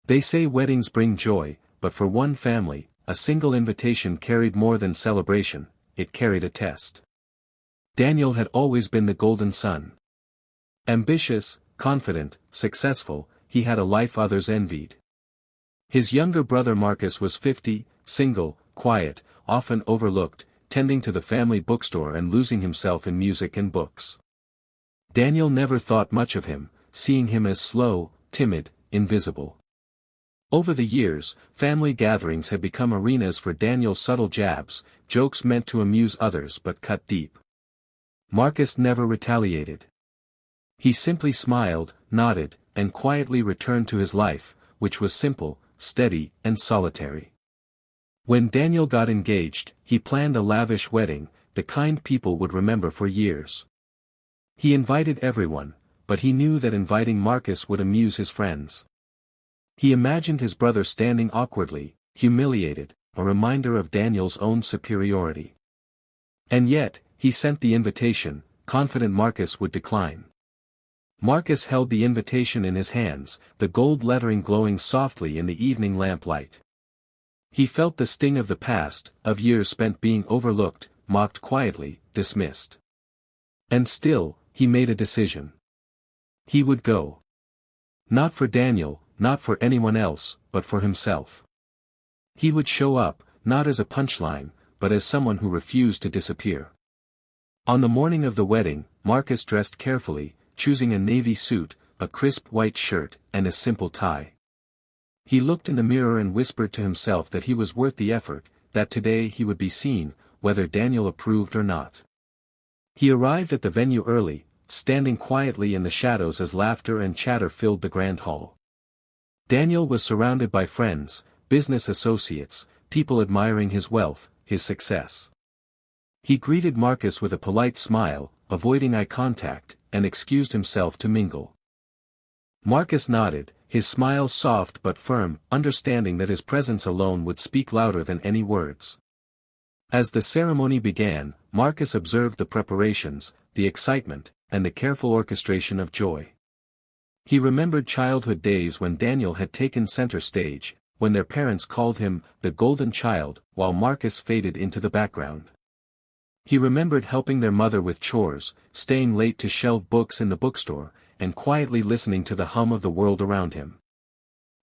They say weddings bring joy, but for one family, a single invitation carried more than celebration, it carried a test. Daniel had always been the golden son. Ambitious, confident, successful, he had a life others envied. His younger brother Marcus was 50, single, quiet, often overlooked, tending to the family bookstore and losing himself in music and books. Daniel never thought much of him, seeing him as slow, timid, invisible. Over the years, family gatherings had become arenas for Daniel's subtle jabs, jokes meant to amuse others but cut deep. Marcus never retaliated. He simply smiled, nodded, and quietly returned to his life, which was simple, steady, and solitary. When Daniel got engaged, he planned a lavish wedding, the kind people would remember for years. He invited everyone, but he knew that inviting Marcus would amuse his friends. He imagined his brother standing awkwardly, humiliated, a reminder of Daniel's own superiority. And yet, he sent the invitation, confident Marcus would decline. Marcus held the invitation in his hands, the gold lettering glowing softly in the evening lamplight. He felt the sting of the past, of years spent being overlooked, mocked quietly, dismissed. And still, he made a decision. He would go. Not for Daniel, not for anyone else, but for himself. He would show up, not as a punchline, but as someone who refused to disappear. On the morning of the wedding, Marcus dressed carefully, choosing a navy suit, a crisp white shirt, and a simple tie. He looked in the mirror and whispered to himself that he was worth the effort, that today he would be seen, whether Daniel approved or not. He arrived at the venue early, standing quietly in the shadows as laughter and chatter filled the grand hall. Daniel was surrounded by friends, business associates, people admiring his wealth, his success. He greeted Marcus with a polite smile, avoiding eye contact, and excused himself to mingle. Marcus nodded, his smile soft but firm, understanding that his presence alone would speak louder than any words. As the ceremony began, Marcus observed the preparations, the excitement, and the careful orchestration of joy. He remembered childhood days when Daniel had taken center stage, when their parents called him the golden child, while Marcus faded into the background. He remembered helping their mother with chores, staying late to shelve books in the bookstore, and quietly listening to the hum of the world around him.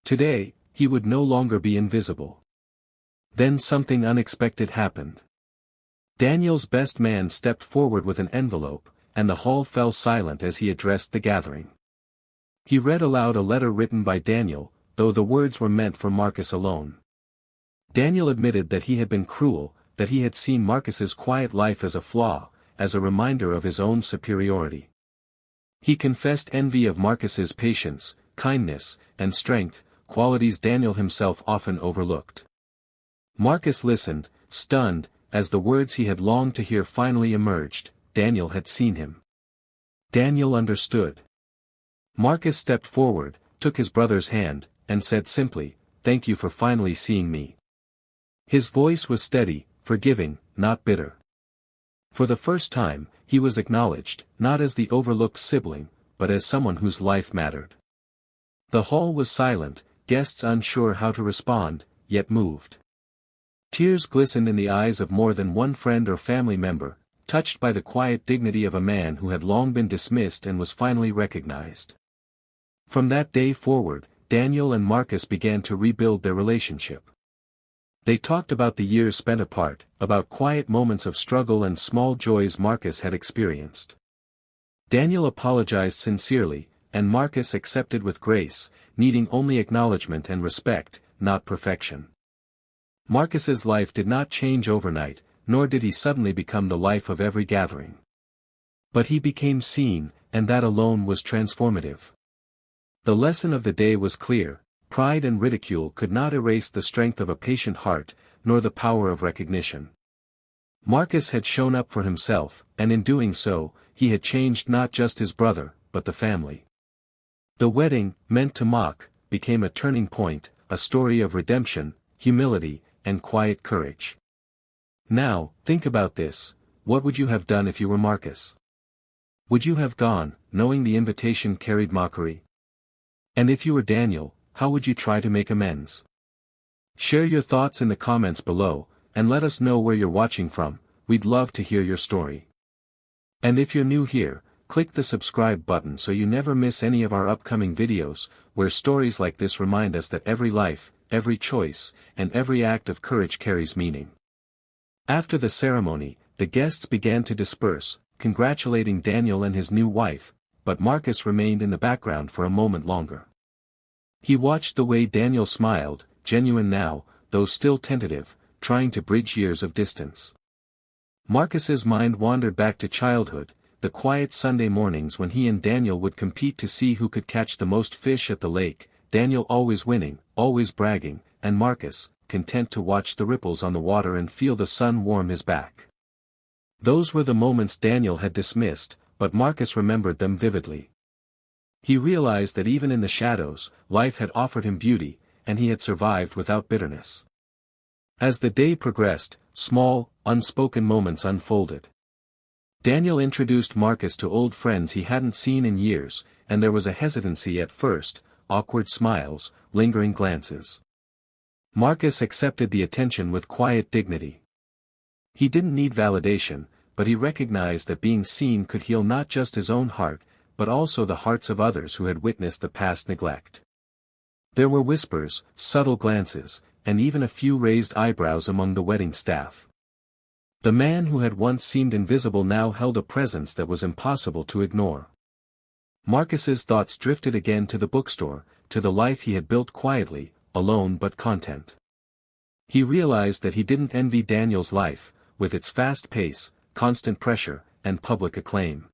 Today, he would no longer be invisible. Then something unexpected happened. Daniel's best man stepped forward with an envelope, and the hall fell silent as he addressed the gathering. He read aloud a letter written by Daniel, though the words were meant for Marcus alone. Daniel admitted that he had been cruel, that he had seen Marcus's quiet life as a flaw, as a reminder of his own superiority. He confessed envy of Marcus's patience, kindness, and strength, qualities Daniel himself often overlooked. Marcus listened, stunned, as the words he had longed to hear finally emerged. Daniel had seen him. Daniel understood. Marcus stepped forward, took his brother's hand, and said simply, "Thank you for finally seeing me." His voice was steady, forgiving, not bitter. For the first time, he was acknowledged, not as the overlooked sibling, but as someone whose life mattered. The hall was silent, guests unsure how to respond, yet moved. Tears glistened in the eyes of more than one friend or family member, touched by the quiet dignity of a man who had long been dismissed and was finally recognized. From that day forward, Daniel and Marcus began to rebuild their relationship. They talked about the years spent apart, about quiet moments of struggle and small joys Marcus had experienced. Daniel apologized sincerely, and Marcus accepted with grace, needing only acknowledgement and respect, not perfection. Marcus's life did not change overnight, nor did he suddenly become the life of every gathering. But he became seen, and that alone was transformative. The lesson of the day was clear: pride and ridicule could not erase the strength of a patient heart, nor the power of recognition. Marcus had shown up for himself, and in doing so, he had changed not just his brother, but the family. The wedding, meant to mock, became a turning point, a story of redemption, humility, and quiet courage. Now, think about this: what would you have done if you were Marcus? Would you have gone, knowing the invitation carried mockery? And if you were Daniel, how would you try to make amends? Share your thoughts in the comments below, and let us know where you're watching from. We'd love to hear your story. And if you're new here, click the subscribe button so you never miss any of our upcoming videos, where stories like this remind us that every life, every choice, and every act of courage carries meaning. After the ceremony, the guests began to disperse, congratulating Daniel and his new wife, but Marcus remained in the background for a moment longer. He watched the way Daniel smiled, genuine now, though still tentative, trying to bridge years of distance. Marcus's mind wandered back to childhood, the quiet Sunday mornings when he and Daniel would compete to see who could catch the most fish at the lake, Daniel always winning, always bragging, and Marcus, content to watch the ripples on the water and feel the sun warm his back. Those were the moments Daniel had dismissed, but Marcus remembered them vividly. He realized that even in the shadows, life had offered him beauty, and he had survived without bitterness. As the day progressed, small, unspoken moments unfolded. Daniel introduced Marcus to old friends he hadn't seen in years, and there was a hesitancy at first, awkward smiles, lingering glances. Marcus accepted the attention with quiet dignity. He didn't need validation, but he recognized that being seen could heal not just his own heart, but also the hearts of others who had witnessed the past neglect. There were whispers, subtle glances, and even a few raised eyebrows among the wedding staff. The man who had once seemed invisible now held a presence that was impossible to ignore. Marcus's thoughts drifted again to the bookstore, to the life he had built quietly, alone but content. He realized that he didn't envy Daniel's life, with its fast pace, constant pressure, and public acclaim.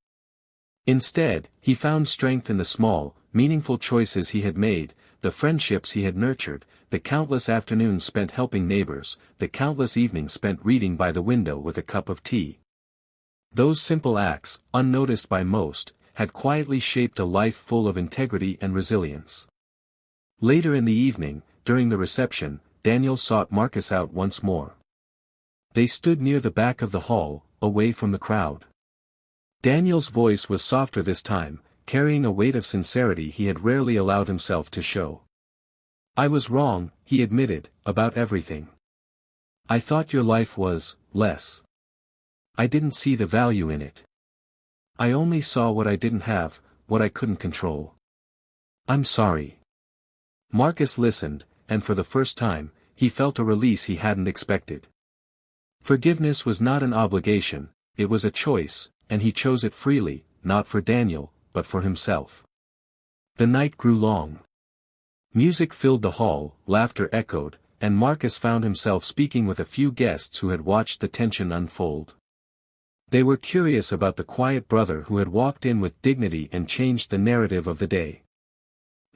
Instead, he found strength in the small, meaningful choices he had made, the friendships he had nurtured, the countless afternoons spent helping neighbors, the countless evenings spent reading by the window with a cup of tea. Those simple acts, unnoticed by most, had quietly shaped a life full of integrity and resilience. Later in the evening, during the reception, Daniel sought Marcus out once more. They stood near the back of the hall, away from the crowd. Daniel's voice was softer this time, carrying a weight of sincerity he had rarely allowed himself to show. "I was wrong," he admitted, "about everything. I thought your life was less. I didn't see the value in it. I only saw what I didn't have, what I couldn't control. I'm sorry." Marcus listened, and for the first time, he felt a release he hadn't expected. Forgiveness was not an obligation, it was a choice, and he chose it freely, not for Daniel, but for himself. The night grew long. Music filled the hall, laughter echoed, and Marcus found himself speaking with a few guests who had watched the tension unfold. They were curious about the quiet brother who had walked in with dignity and changed the narrative of the day.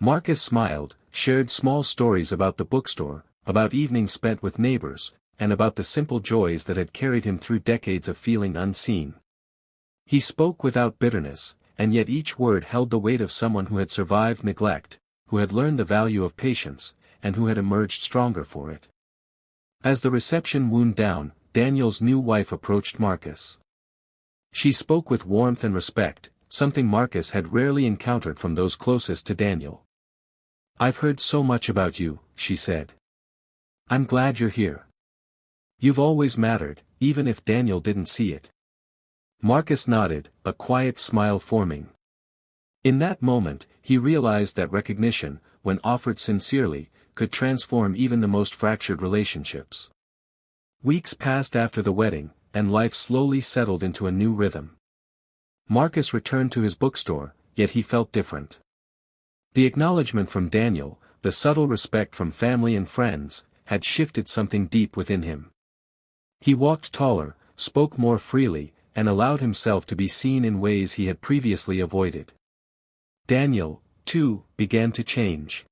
Marcus smiled, shared small stories about the bookstore, about evenings spent with neighbors, and about the simple joys that had carried him through decades of feeling unseen. He spoke without bitterness, and yet each word held the weight of someone who had survived neglect, who had learned the value of patience, and who had emerged stronger for it. As the reception wound down, Daniel's new wife approached Marcus. She spoke with warmth and respect, something Marcus had rarely encountered from those closest to Daniel. "I've heard so much about you," she said. "I'm glad you're here. You've always mattered, even if Daniel didn't see it." Marcus nodded, a quiet smile forming. In that moment, he realized that recognition, when offered sincerely, could transform even the most fractured relationships. Weeks passed after the wedding, and life slowly settled into a new rhythm. Marcus returned to his bookstore, yet he felt different. The acknowledgement from Daniel, the subtle respect from family and friends, had shifted something deep within him. He walked taller, spoke more freely, and allowed himself to be seen in ways he had previously avoided. Daniel, too, began to change.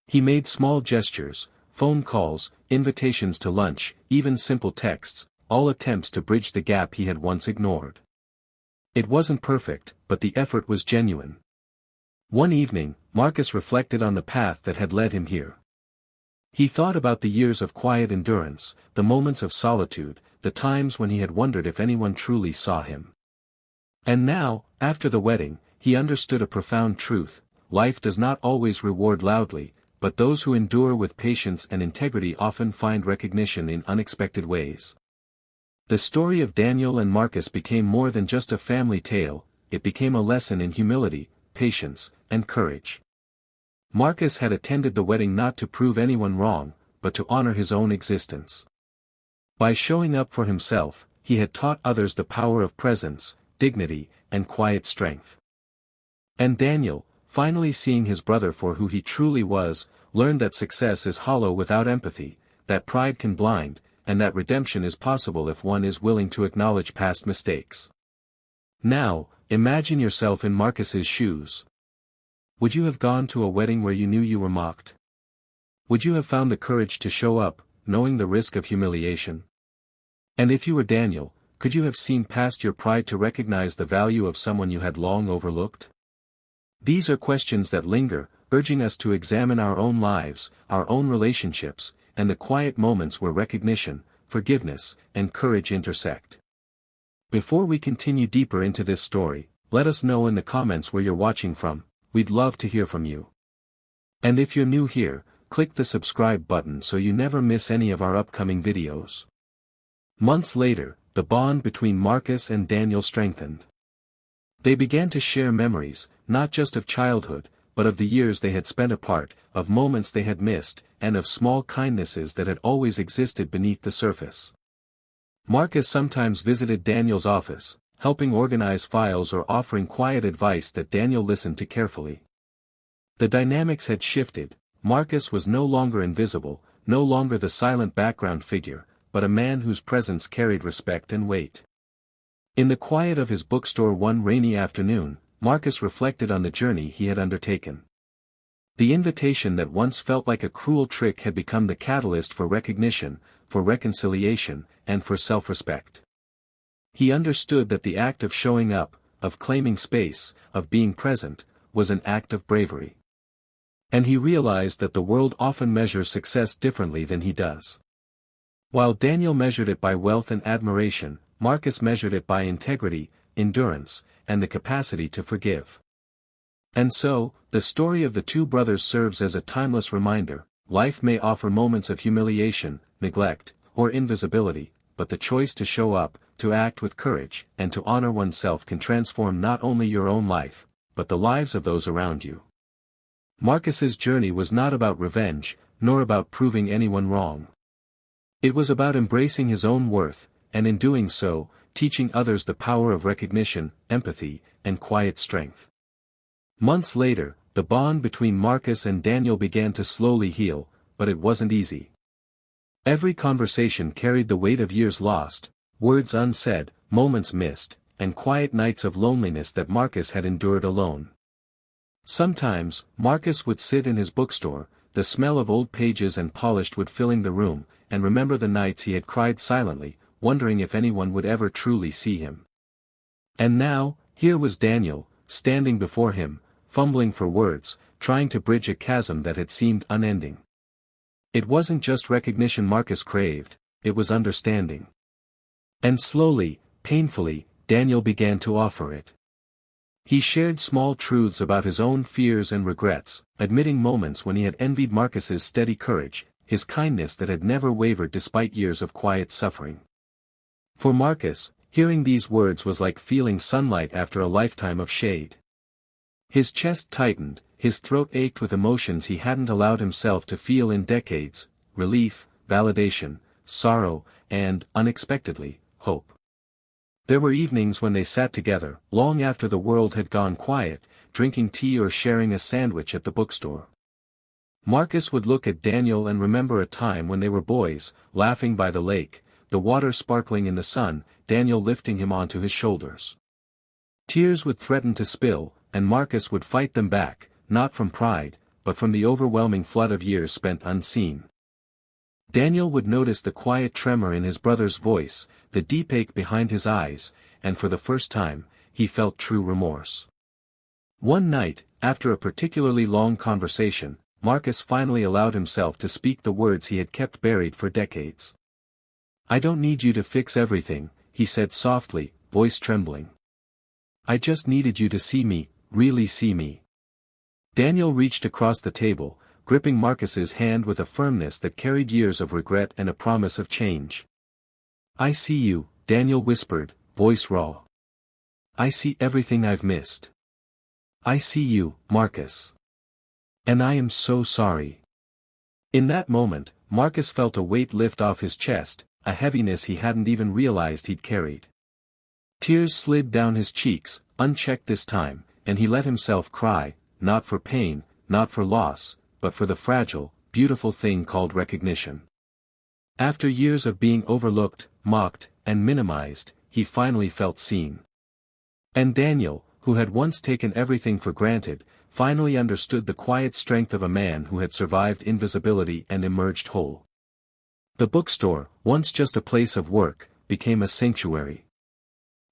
He made small gestures, phone calls, invitations to lunch, even simple texts, all attempts to bridge the gap he had once ignored. It wasn't perfect, but the effort was genuine. One evening, Marcus reflected on the path that had led him here. He thought about the years of quiet endurance, the moments of solitude, the times when he had wondered if anyone truly saw him. And now, after the wedding, he understood a profound truth: life does not always reward loudly, but those who endure with patience and integrity often find recognition in unexpected ways. The story of Daniel and Marcus became more than just a family tale, it became a lesson in humility, patience, and courage. Marcus had attended the wedding not to prove anyone wrong, but to honor his own existence. By showing up for himself, he had taught others the power of presence, dignity, and quiet strength. And Daniel, finally seeing his brother for who he truly was, learned that success is hollow without empathy, that pride can blind, and that redemption is possible if one is willing to acknowledge past mistakes. Now, imagine yourself in Marcus's shoes. Would you have gone to a wedding where you knew you were mocked? Would you have found the courage to show up, knowing the risk of humiliation? And if you were Daniel, could you have seen past your pride to recognize the value of someone you had long overlooked? These are questions that linger, urging us to examine our own lives, our own relationships, and the quiet moments where recognition, forgiveness, and courage intersect. Before we continue deeper into this story, let us know in the comments where you're watching from, we'd love to hear from you. And if you're new here, click the subscribe button so you never miss any of our upcoming videos. Months later, the bond between Marcus and Daniel strengthened. They began to share memories, not just of childhood, but of the years they had spent apart, of moments they had missed, and of small kindnesses that had always existed beneath the surface. Marcus sometimes visited Daniel's office, helping organize files or offering quiet advice that Daniel listened to carefully. The dynamics had shifted. Marcus was no longer invisible, no longer the silent background figure, but a man whose presence carried respect and weight. In the quiet of his bookstore one rainy afternoon, Marcus reflected on the journey he had undertaken. The invitation that once felt like a cruel trick had become the catalyst for recognition, for reconciliation, and for self-respect. He understood that the act of showing up, of claiming space, of being present, was an act of bravery. And he realized that the world often measures success differently than he does. While Daniel measured it by wealth and admiration, Marcus measured it by integrity, endurance, and the capacity to forgive. And so, the story of the two brothers serves as a timeless reminder: life may offer moments of humiliation, neglect, or invisibility, but the choice to show up, to act with courage, and to honor oneself can transform not only your own life, but the lives of those around you. Marcus's journey was not about revenge, nor about proving anyone wrong. It was about embracing his own worth, and in doing so, teaching others the power of recognition, empathy, and quiet strength. Months later, the bond between Marcus and Daniel began to slowly heal, but it wasn't easy. Every conversation carried the weight of years lost, words unsaid, moments missed, and quiet nights of loneliness that Marcus had endured alone. Sometimes, Marcus would sit in his bookstore, the smell of old pages and polished wood filling the room, and remember the nights he had cried silently, wondering if anyone would ever truly see him. And now, here was Daniel, standing before him, fumbling for words, trying to bridge a chasm that had seemed unending. It wasn't just recognition Marcus craved, it was understanding. And slowly, painfully, Daniel began to offer it. He shared small truths about his own fears and regrets, admitting moments when he had envied Marcus's steady courage, his kindness that had never wavered despite years of quiet suffering. For Marcus, hearing these words was like feeling sunlight after a lifetime of shade. His chest tightened, his throat ached with emotions he hadn't allowed himself to feel in decades: relief, validation, sorrow, and, unexpectedly, hope. There were evenings when they sat together, long after the world had gone quiet, drinking tea or sharing a sandwich at the bookstore. Marcus would look at Daniel and remember a time when they were boys, laughing by the lake, the water sparkling in the sun, Daniel lifting him onto his shoulders. Tears would threaten to spill, and Marcus would fight them back, not from pride, but from the overwhelming flood of years spent unseen. Daniel would notice the quiet tremor in his brother's voice, the deep ache behind his eyes, and for the first time, he felt true remorse. One night, after a particularly long conversation, Marcus finally allowed himself to speak the words he had kept buried for decades. "I don't need you to fix everything," he said softly, voice trembling. "I just needed you to see me, really see me." Daniel reached across the table, gripping Marcus's hand with a firmness that carried years of regret and a promise of change. "I see you," Daniel whispered, voice raw. "I see everything I've missed. I see you, Marcus. And I am so sorry." In that moment, Marcus felt a weight lift off his chest, a heaviness he hadn't even realized he'd carried. Tears slid down his cheeks, unchecked this time, and he let himself cry, not for pain, not for loss, but for the fragile, beautiful thing called recognition. After years of being overlooked, mocked, and minimized, he finally felt seen. And Daniel, who had once taken everything for granted, finally understood the quiet strength of a man who had survived invisibility and emerged whole. The bookstore, once just a place of work, became a sanctuary.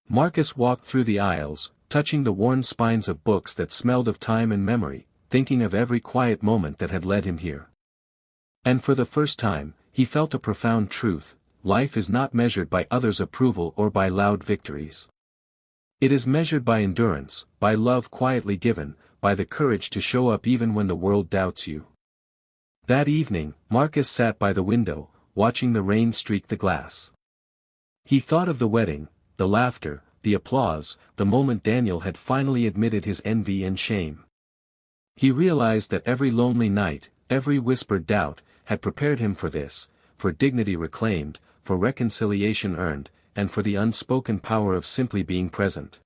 Marcus walked through the aisles, touching the worn spines of books that smelled of time and memory, thinking of every quiet moment that had led him here. And for the first time, he felt a profound truth: life is not measured by others' approval or by loud victories. It is measured by endurance, by love quietly given, by the courage to show up even when the world doubts you. That evening, Marcus sat by the window, watching the rain streak the glass. He thought of the wedding, the laughter, the applause, the moment Daniel had finally admitted his envy and shame. He realized that every lonely night, every whispered doubt, had prepared him for this, for dignity reclaimed, for reconciliation earned, and for the unspoken power of simply being present.